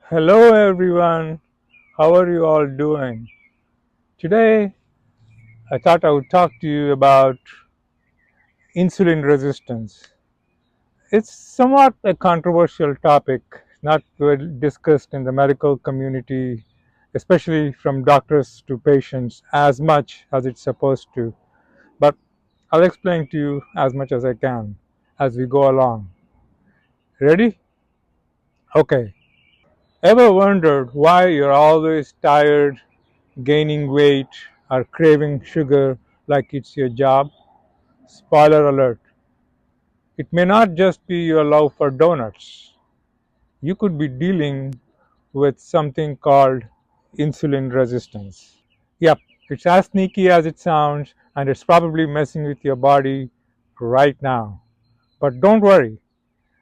Hello everyone, how are you all doing? Today I thought I would talk to you about insulin resistance. It's somewhat a controversial topic, not well discussed in the medical community, especially from doctors to patients, as much as it's supposed to. But I'll explain to you as much as I can as we go along. Ready? Okay. Ever wondered why you're always tired, gaining weight, or craving sugar like it's your job? Spoiler alert, it may not just be your love for donuts. You could be dealing with something called insulin resistance. Yep, it's as sneaky as it sounds, and it's probably messing with your body right now. But don't worry,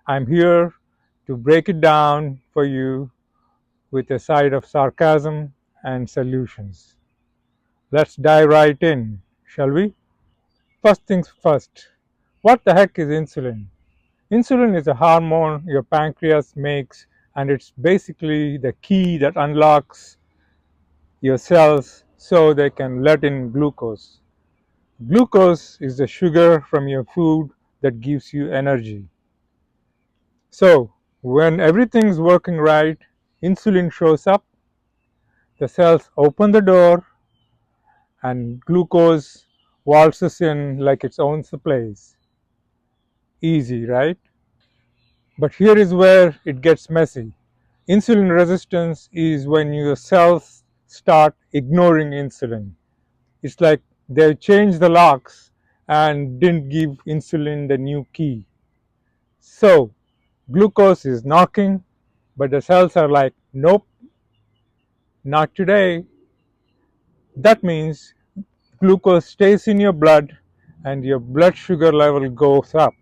I'm here to break it down for you with a side of sarcasm and solutions. Let's dive right in, shall we? First things first, what the heck is insulin? Insulin is a hormone your pancreas makes, and it's basically the key that unlocks your cells so they can let in glucose. Glucose is the sugar from your food that gives you energy. So, when everything's working right, insulin shows up, the cells open the door, and glucose waltzes in like its own place. Easy, right? But here is where it gets messy. Insulin resistance is when your cells start ignoring insulin. It's like they changed the locks and didn't give insulin the new key. So, glucose is knocking, but the cells are like, nope, not today. That means glucose stays in your blood and your blood sugar level goes up.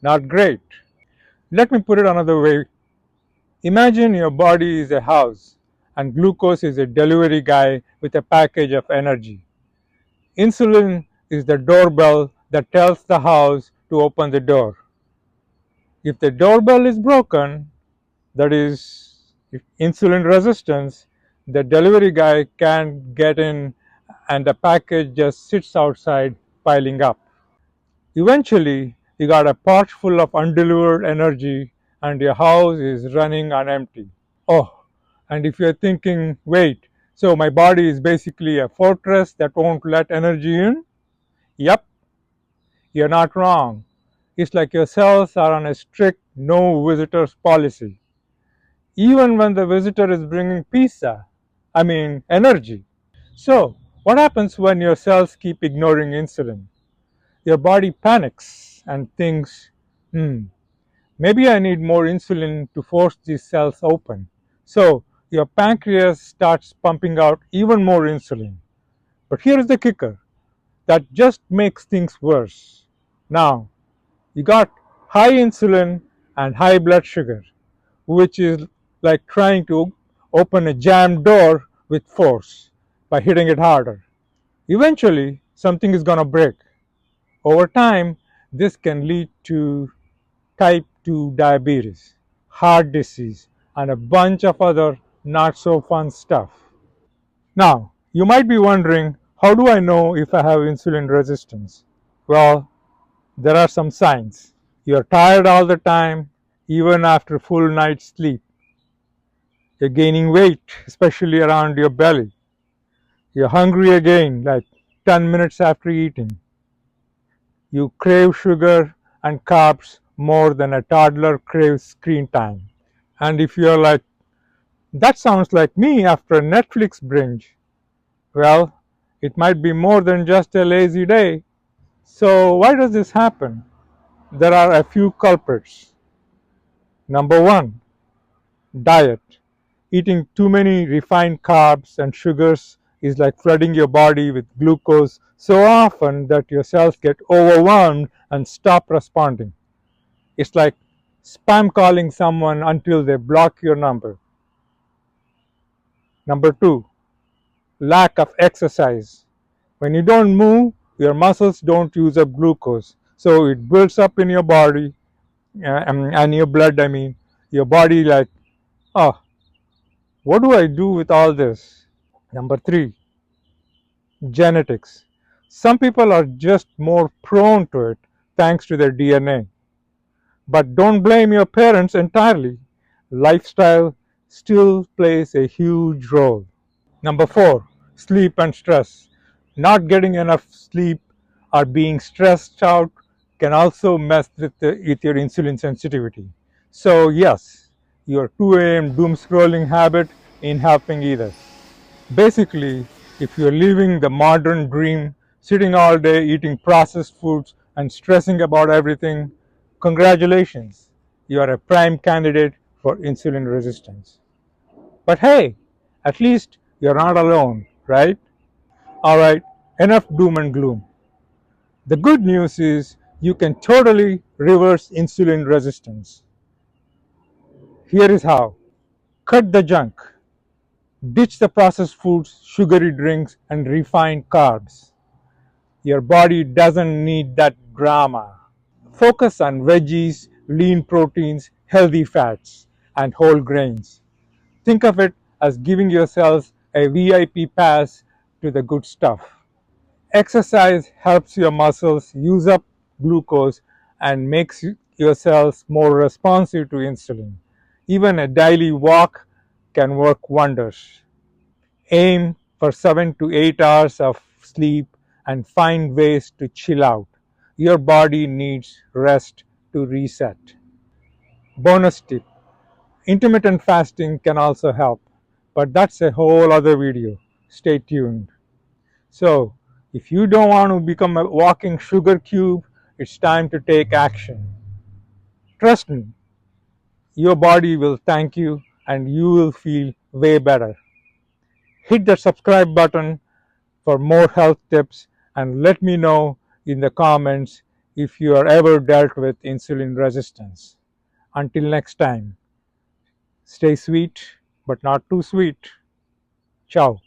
Not great. Let me put it another way. Imagine your body is a house and glucose is a delivery guy with a package of energy. Insulin is the doorbell that tells the house to open the door. If the doorbell is broken, that is insulin resistance, the delivery guy can't get in and the package just sits outside piling up. Eventually, you got a pot full of undelivered energy and your house is running on empty. Oh, and if you're thinking, wait, so my body is basically a fortress that won't let energy in? Yep, you're not wrong. It's like your cells are on a strict no visitors policy. Even when the visitor is bringing energy. So, what happens when your cells keep ignoring insulin? Your body panics and thinks, maybe I need more insulin to force these cells open. So your pancreas starts pumping out even more insulin. But here's the kicker that just makes things worse. Now, you got high insulin and high blood sugar, which is like trying to open a jammed door with force by hitting it harder. Eventually, something is going to break. Over time, this can lead to type 2 diabetes, heart disease, and a bunch of other not so fun stuff. Now, you might be wondering, how do I know if I have insulin resistance? Well, there are some signs. You're tired all the time, even after full night's sleep. You're gaining weight, especially around your belly. You're hungry again, like 10 minutes after eating. You crave sugar and carbs more than a toddler craves screen time. And if you're like, that sounds like me after a Netflix binge, well, it might be more than just a lazy day. So, why does this happen? There are a few culprits. Number one, diet. Eating too many refined carbs and sugars is like flooding your body with glucose so often that your cells get overwhelmed and stop responding. It's like spam calling someone until they block your number. Number two, lack of exercise. When you don't move, your muscles don't use up glucose. So it builds up in your body and your blood, your body like Ah, what do I do with all this? Number three, genetics. Some people are just more prone to it thanks to their DNA. But don't blame your parents entirely. Lifestyle still plays a huge role. Number four, sleep and stress. Not getting enough sleep or being stressed out can also mess with your insulin sensitivity. So, yes, your 2 a.m. doom scrolling habit ain't helping either. Basically, if you're living the modern dream, sitting all day eating processed foods and stressing about everything, congratulations, you are a prime candidate for insulin resistance. But hey, at least you're not alone, right? Alright, enough doom and gloom. The good news is you can totally reverse insulin resistance. Here is how: cut the junk, ditch the processed foods, sugary drinks, and refined carbs. Your body doesn't need that drama. Focus on veggies, lean proteins, healthy fats, and whole grains. Think of it as giving yourself a VIP pass to the good stuff. Exercise helps your muscles use up glucose and makes your cells more responsive to insulin. Even a daily walk can work wonders. Aim for 7 to 8 hours of sleep and find ways to chill out. Your body needs rest to reset. Bonus tip: intermittent fasting can also help, but that's a whole other video. Stay tuned. So, if you don't want to become a walking sugar cube, it's time to take action. Trust me, your body will thank you and you will feel way better. Hit the subscribe button for more health tips and let me know in the comments if you are ever dealt with insulin resistance. Until next time, stay sweet but not too sweet. Ciao.